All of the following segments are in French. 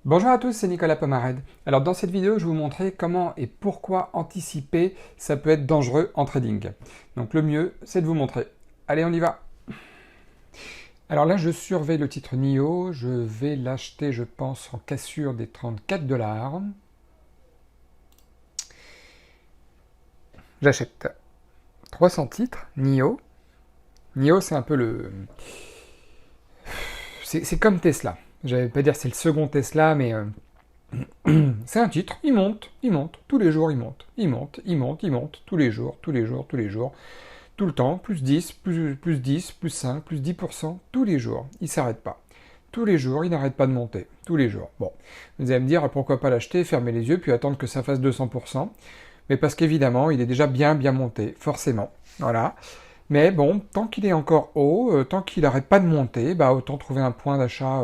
Bonjour à tous, c'est Nicolas Pomarède. Alors dans cette vidéo, je vais vous montrer comment et pourquoi anticiper, ça peut être dangereux en trading. Donc le mieux, c'est de vous montrer. Allez, on y va. Alors là, je surveille le titre NIO, je vais l'acheter, je pense, en cassure des 34 dollars. J'achète 300 titres, NIO. NIO, c'est un peu le... C'est comme Tesla. Je vais pas dire c'est le second Tesla, mais c'est un titre, il monte, tous les jours il monte, il monte, il monte, il monte, tous les jours, tous les jours, tous les jours, tout le temps, plus 10, plus 10, plus 5, plus 10%, tous les jours, il s'arrête pas. Tous les jours, il n'arrête pas de monter, tous les jours. Bon, vous allez me dire pourquoi pas l'acheter, fermer les yeux, puis attendre que ça fasse 200%, mais parce qu'évidemment, il est déjà bien monté, forcément. Voilà. Mais bon, tant qu'il est encore haut, tant qu'il n'arrête pas de monter, bah autant trouver un point d'achat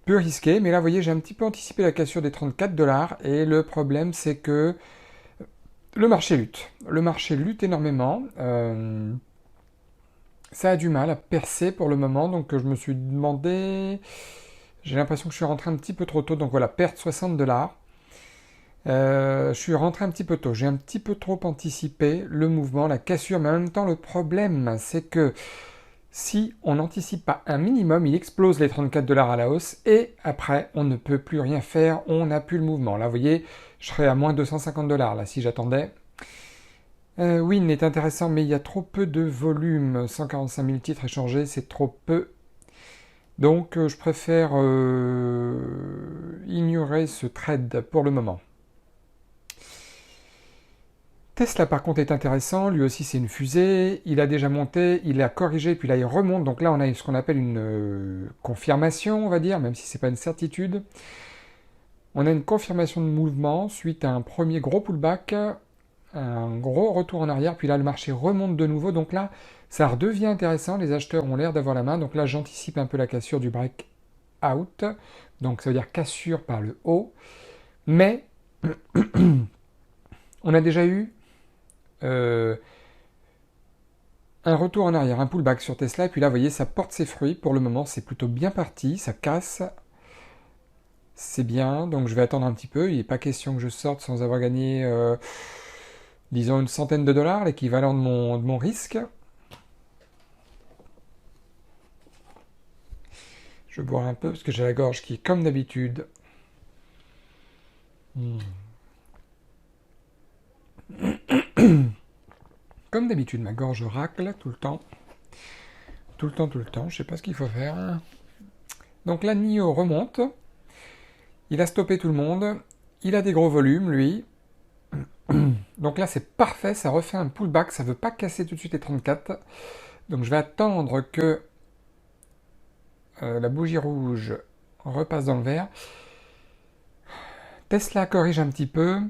peu risqué, mais là, vous voyez, j'ai un petit peu anticipé la cassure des 34 dollars, et le problème, c'est que le marché lutte. Le marché lutte énormément. Ça a du mal à percer pour le moment, donc je me suis demandé... J'ai l'impression que je suis rentré un petit peu trop tôt, donc voilà, perte 60 dollars. Je suis rentré un petit peu tôt, j'ai un petit peu trop anticipé le mouvement, la cassure, mais en même temps, le problème, c'est que si on n'anticipe pas un minimum, il explose les 34 dollars à la hausse et après, on ne peut plus rien faire, on n'a plus le mouvement. Là, vous voyez, je serais à moins 250 dollars là si j'attendais. Oui, il est intéressant, mais il y a trop peu de volume. 145 000 titres échangés, c'est trop peu. Donc, je préfère ignorer ce trade pour le moment. Tesla par contre est intéressant, lui aussi c'est une fusée, il a déjà monté, il a corrigé, puis là il remonte, donc là on a ce qu'on appelle une confirmation on va dire, même si c'est pas une certitude. On a une confirmation de mouvement suite à un premier gros pullback, un gros retour en arrière, puis là le marché remonte de nouveau, donc là ça redevient intéressant, les acheteurs ont l'air d'avoir la main, donc là j'anticipe un peu la cassure du breakout, donc ça veut dire cassure par le haut, mais on a déjà eu euh, un retour en arrière, un pullback sur Tesla, et puis là, vous voyez, ça porte ses fruits. Pour le moment, c'est plutôt bien parti, ça casse, c'est bien. Donc je vais attendre un petit peu. Il n'est pas question que je sorte sans avoir gagné, disons, une centaine de dollars, l'équivalent de mon risque. Je bois un peu parce que j'ai la gorge qui est comme d'habitude. Comme d'habitude, ma gorge racle tout le temps. Tout le temps, tout le temps. Je sais pas ce qu'il faut faire. Donc là, NIO remonte. Il a stoppé tout le monde. Il a des gros volumes, lui. Donc là, c'est parfait, ça refait un pullback, ça ne veut pas casser tout de suite les 34. Donc je vais attendre que la bougie rouge repasse dans le vert. Tesla corrige un petit peu.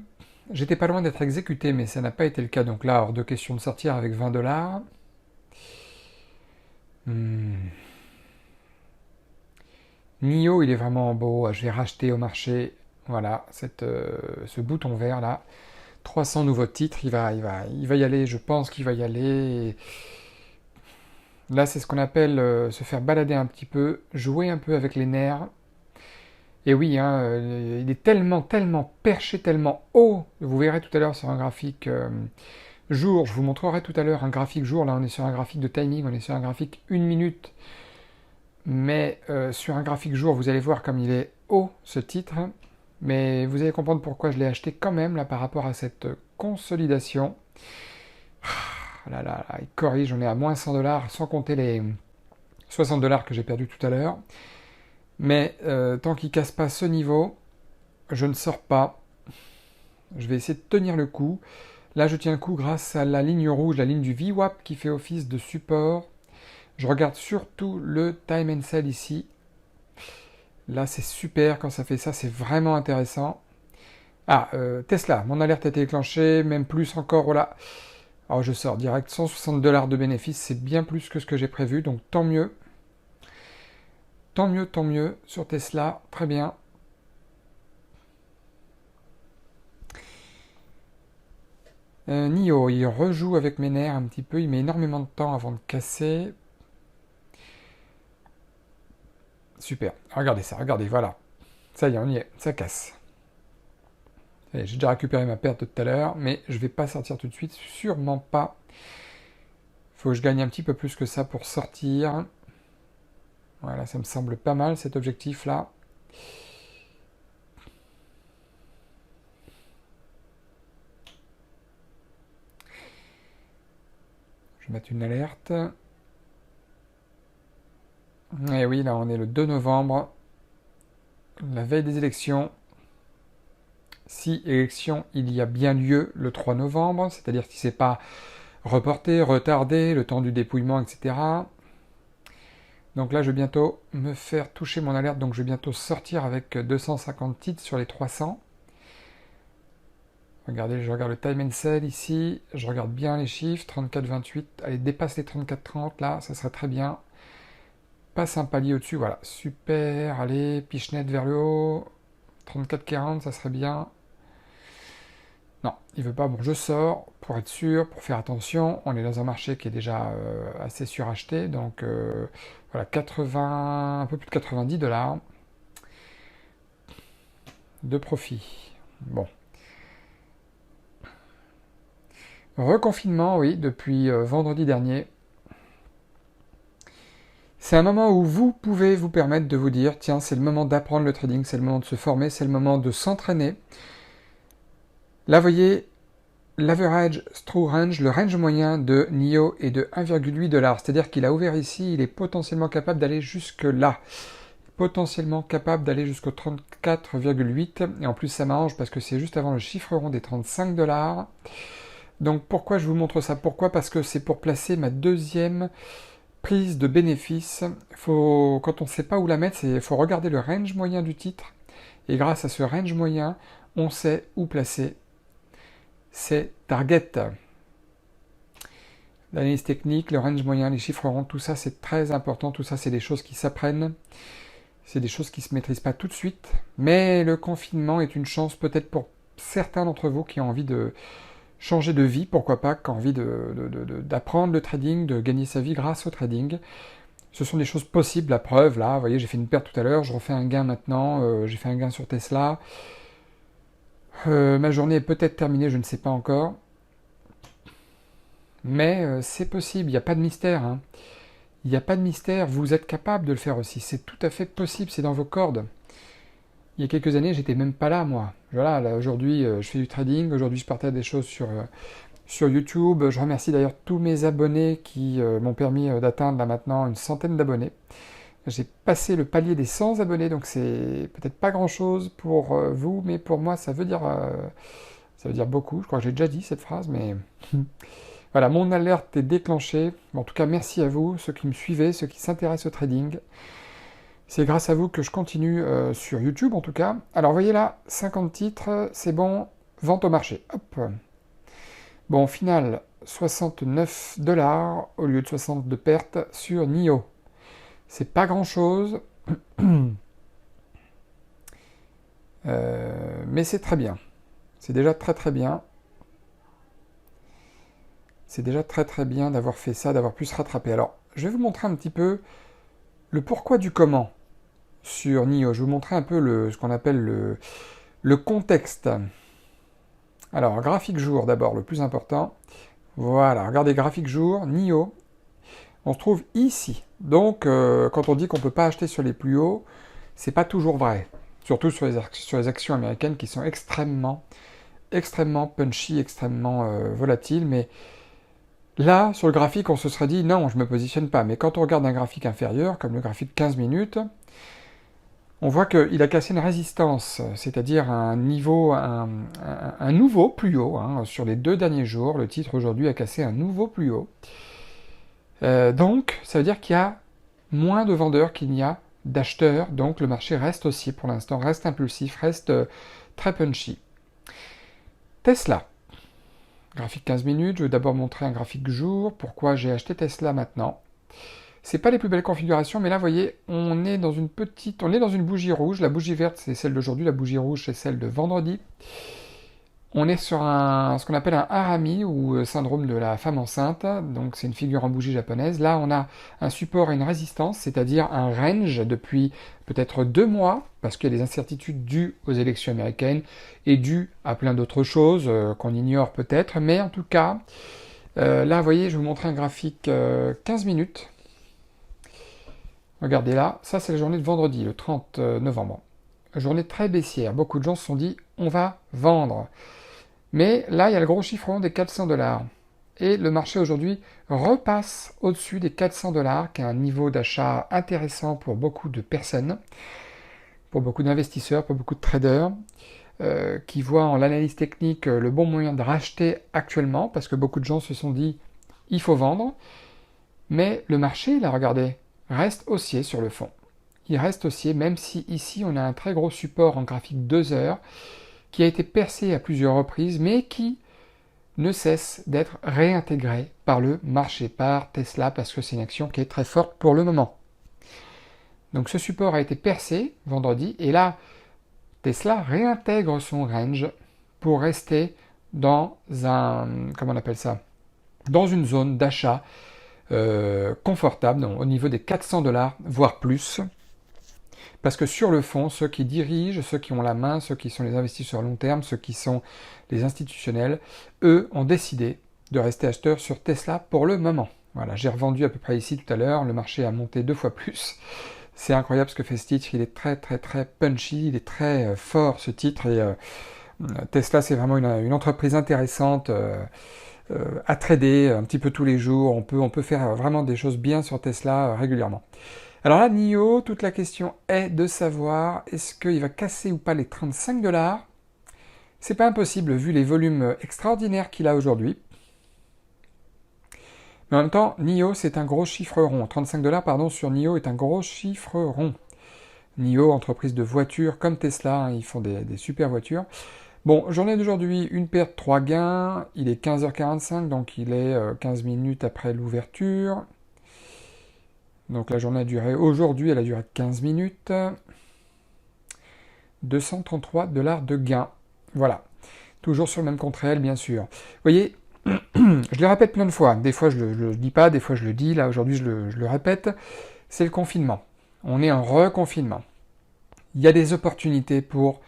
J'étais pas loin d'être exécuté, mais ça n'a pas été le cas. Donc là, hors de question de sortir avec 20 dollars. NIO, il est vraiment beau. Je vais racheter au marché. Voilà, ce bouton vert là. 300 nouveaux titres, il va y aller. Je pense qu'il va y aller. Là, c'est ce qu'on appelle se faire balader un petit peu, jouer un peu avec les nerfs. Et oui, hein, il est tellement perché, tellement haut. Vous verrez tout à l'heure sur un graphique jour, je vous montrerai tout à l'heure un graphique jour. Là, on est sur un graphique de timing, on est sur un graphique 1 minute. Mais sur un graphique jour, vous allez voir comme il est haut, ce titre. Mais vous allez comprendre pourquoi je l'ai acheté quand même, là, par rapport à cette consolidation. Là, il corrige, on est à moins 100 dollars, sans compter les 60 dollars que j'ai perdu tout à l'heure. Mais tant qu'il casse pas ce niveau, je ne sors pas. Je vais essayer de tenir le coup. Là, je tiens le coup grâce à la ligne rouge, la ligne du VWAP qui fait office de support. Je regarde surtout le time and sell ici. Là, c'est super quand ça fait ça, c'est vraiment intéressant. Ah, Tesla, mon alerte a été déclenchée, même plus encore, voilà. Alors je sors direct, 160 dollars de bénéfice, c'est bien plus que ce que j'ai prévu, donc tant mieux. Tant mieux sur Tesla, très bien. NIO, il rejoue avec mes nerfs un petit peu, il met énormément de temps avant de casser. Super, regardez ça, regardez, voilà. Ça y est, on y est, ça casse. J'ai déjà récupéré ma perte de tout à l'heure, mais je vais pas sortir tout de suite, sûrement pas. Faut que je gagne un petit peu plus que ça pour sortir. Voilà, ça me semble pas mal cet objectif-là. Je vais mettre une alerte. Et oui, là on est le 2 novembre, la veille des élections. Si élection il y a bien lieu le 3 novembre, c'est-à-dire si c'est pas reporté, retardé, le temps du dépouillement, etc. Donc là je vais bientôt me faire toucher mon alerte, donc je vais bientôt sortir avec 250 titres sur les 300. Regardez, je regarde le time and sell ici, je regarde bien les chiffres, 34,28, allez, dépasse les 34,30 là, ça serait très bien. Passe un palier au-dessus, voilà, super, allez, pichenette vers le haut, 34,40, ça serait bien. Non, il veut pas, bon, je sors, pour être sûr, pour faire attention, on est dans un marché qui est déjà assez suracheté, donc voilà, 80, un peu plus de 90 $ de profit. Bon. Reconfinement, oui, depuis vendredi dernier. C'est un moment où vous pouvez vous permettre de vous dire, tiens, c'est le moment d'apprendre le trading, c'est le moment de se former, c'est le moment de s'entraîner. Là, vous voyez, l'average true range, le range moyen de NIO est de 1,8 $. C'est-à-dire qu'il a ouvert ici, il est potentiellement capable d'aller jusque là. Potentiellement capable d'aller jusqu'au 34,8. Et en plus, ça m'arrange parce que c'est juste avant le chiffre rond des 35 $. Donc pourquoi je vous montre ça? Pourquoi? Parce que c'est pour placer ma deuxième prise de bénéfice. Quand on ne sait pas où la mettre, il faut regarder le range moyen du titre. Et grâce à ce range moyen, on sait où placer ses targets. L'analyse technique, le range moyen, les chiffres ronds, tout ça c'est très important. Tout ça c'est des choses qui s'apprennent. C'est des choses qui ne se maîtrisent pas tout de suite. Mais le confinement est une chance peut-être pour certains d'entre vous qui ont envie de changer de vie, pourquoi pas, qui ont envie d'apprendre le trading, de gagner sa vie grâce au trading. Ce sont des choses possibles, la preuve, là, vous voyez, j'ai fait une perte tout à l'heure, je refais un gain maintenant, j'ai fait un gain sur Tesla. Ma journée est peut-être terminée, je ne sais pas encore. Mais c'est possible, il n'y a pas de mystère. Hein. Il n'y a pas de mystère, vous êtes capable de le faire aussi, c'est tout à fait possible, c'est dans vos cordes. Il y a quelques années, j'étais même pas là, moi. Voilà, là, aujourd'hui, je fais du trading, aujourd'hui, je partage des choses sur YouTube. Je remercie d'ailleurs tous mes abonnés qui m'ont permis d'atteindre là maintenant une centaine d'abonnés. J'ai passé le palier des 100 abonnés, donc c'est peut-être pas grand-chose pour vous, mais pour moi, ça veut dire beaucoup. Je crois que j'ai déjà dit cette phrase, mais voilà, mon alerte est déclenchée. En tout cas, merci à vous, ceux qui me suivez, ceux qui s'intéressent au trading. C'est grâce à vous que je continue sur YouTube, en tout cas. Alors, voyez là, 50 titres, c'est bon, vente au marché. Hop. Bon, au final, 69 $ au lieu de 60 de perte sur NIO. C'est pas grand-chose, mais c'est très bien. C'est déjà très très bien. C'est déjà très très bien d'avoir fait ça, d'avoir pu se rattraper. Alors, je vais vous montrer un petit peu le pourquoi du comment sur NIO. Je vais vous montrer un peu ce qu'on appelle le contexte. Alors, graphique jour d'abord, le plus important. Voilà, regardez, graphique jour, NIO. On se trouve ici. Donc, quand on dit qu'on ne peut pas acheter sur les plus hauts, c'est pas toujours vrai. Surtout sur les actions américaines qui sont extrêmement punchy, extrêmement volatiles. Mais là, sur le graphique, on se serait dit non, je ne me positionne pas. Mais quand on regarde un graphique inférieur, comme le graphique 15 minutes, on voit qu'il a cassé une résistance, c'est-à-dire un nouveau plus haut. Hein. Sur les 2 derniers jours, le titre aujourd'hui a cassé un nouveau plus haut. Donc, ça veut dire qu'il y a moins de vendeurs qu'il n'y a d'acheteurs. Donc, le marché reste haussier pour l'instant, reste impulsif, reste très punchy. Tesla. Graphique 15 minutes, je vais d'abord montrer un graphique jour. Pourquoi j'ai acheté Tesla maintenant? C'est pas les plus belles configurations, mais là, vous voyez, on est dans une bougie rouge. La bougie verte, c'est celle d'aujourd'hui. La bougie rouge, c'est celle de vendredi. On est sur ce qu'on appelle un harami ou syndrome de la femme enceinte, donc c'est une figure en bougie japonaise. Là, on a un support et une résistance, c'est-à-dire un range depuis peut-être 2 mois, parce qu'il y a des incertitudes dues aux élections américaines et dues à plein d'autres choses qu'on ignore peut-être, mais en tout cas, là, vous voyez, je vais vous montrer un graphique 15 minutes. Regardez là, ça c'est la journée de vendredi, le 30 novembre. Journée très baissière, beaucoup de gens se sont dit on va vendre. Mais là, il y a le gros chiffre rond des 400 $. Et le marché aujourd'hui repasse au-dessus des 400 $, qui est un niveau d'achat intéressant pour beaucoup de personnes, pour beaucoup d'investisseurs, pour beaucoup de traders, qui voient en l'analyse technique le bon moyen de racheter actuellement, parce que beaucoup de gens se sont dit il faut vendre. Mais le marché, là, regardez, reste haussier sur le fond. Il reste haussier, même si ici on a un très gros support en graphique 2 heures, qui a été percé à plusieurs reprises, mais qui ne cesse d'être réintégré par le marché, par Tesla, parce que c'est une action qui est très forte pour le moment. Donc ce support a été percé vendredi, et là, Tesla réintègre son range pour rester dans comment on appelle ça, dans une zone d'achat confortable, donc au niveau des 400 $, voire plus. Parce que sur le fond, ceux qui dirigent, ceux qui ont la main, ceux qui sont les investisseurs à long terme, ceux qui sont les institutionnels, eux ont décidé de rester acheteurs sur Tesla pour le moment. Voilà, j'ai revendu à peu près ici tout à l'heure, le marché a monté 2 fois plus. C'est incroyable ce que fait ce titre, il est très très très punchy, il est très fort ce titre, et Tesla c'est vraiment une entreprise intéressante à trader un petit peu tous les jours, on peut faire vraiment des choses bien sur Tesla régulièrement. Alors là, NIO, toute la question est de savoir est-ce qu'il va casser ou pas les 35 $. C'est pas impossible vu les volumes extraordinaires qu'il a aujourd'hui. Mais en même temps, NIO, c'est un gros chiffre rond. 35 $, pardon, sur NIO est un gros chiffre rond. NIO, entreprise de voitures comme Tesla, hein, ils font des super voitures. Bon, journée d'aujourd'hui, une perte, 3 gains. Il est 15h45, donc il est 15 minutes après l'ouverture. Donc la journée a duré, aujourd'hui elle a duré 15 minutes. 233 $ de gain. Voilà. Toujours sur le même compte réel, bien sûr. Vous voyez, je le répète plein de fois. Des fois je le dis pas, des fois je le dis. Là aujourd'hui je le répète. C'est le confinement. On est en reconfinement. Il y a des opportunités pour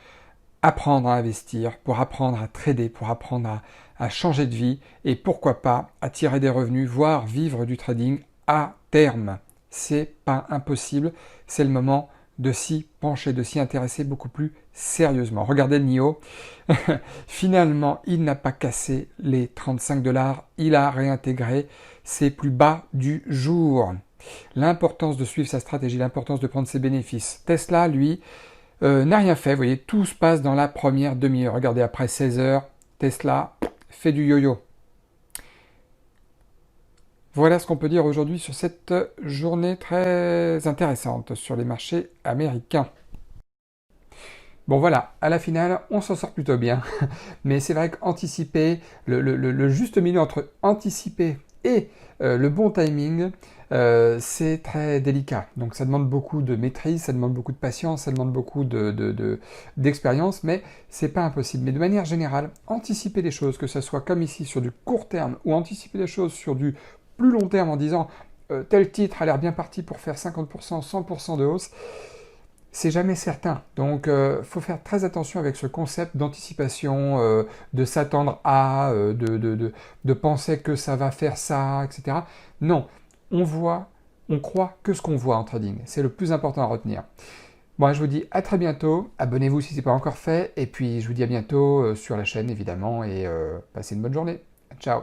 apprendre à investir, pour apprendre à trader, pour apprendre à changer de vie et pourquoi pas à tirer des revenus, voire vivre du trading à terme. C'est pas impossible, c'est le moment de s'y pencher, de s'y intéresser beaucoup plus sérieusement. Regardez le NIO, finalement il n'a pas cassé les 35 $, il a réintégré ses plus bas du jour. L'importance de suivre sa stratégie, l'importance de prendre ses bénéfices. Tesla, lui, n'a rien fait, vous voyez, tout se passe dans la première demi-heure. Regardez, après 16 heures, Tesla fait du yo-yo. Voilà ce qu'on peut dire aujourd'hui sur cette journée très intéressante sur les marchés américains. Bon voilà, à la finale, on s'en sort plutôt bien. Mais c'est vrai qu'anticiper, le juste milieu entre anticiper et le bon timing, c'est très délicat. Donc ça demande beaucoup de maîtrise, ça demande beaucoup de patience, ça demande beaucoup d'expérience, mais c'est pas impossible. Mais de manière générale, anticiper les choses, que ce soit comme ici sur du court terme, ou anticiper les choses sur du plus long terme en disant tel titre a l'air bien parti pour faire 50%, 100% de hausse, c'est jamais certain. Donc, faut faire très attention avec ce concept d'anticipation, de s'attendre à, de penser que ça va faire ça, etc. Non, on croit que ce qu'on voit en trading. C'est le plus important à retenir. Bon, je vous dis à très bientôt. Abonnez-vous si ce n'est pas encore fait. Et puis, je vous dis à bientôt sur la chaîne, évidemment. Et passez une bonne journée. Ciao.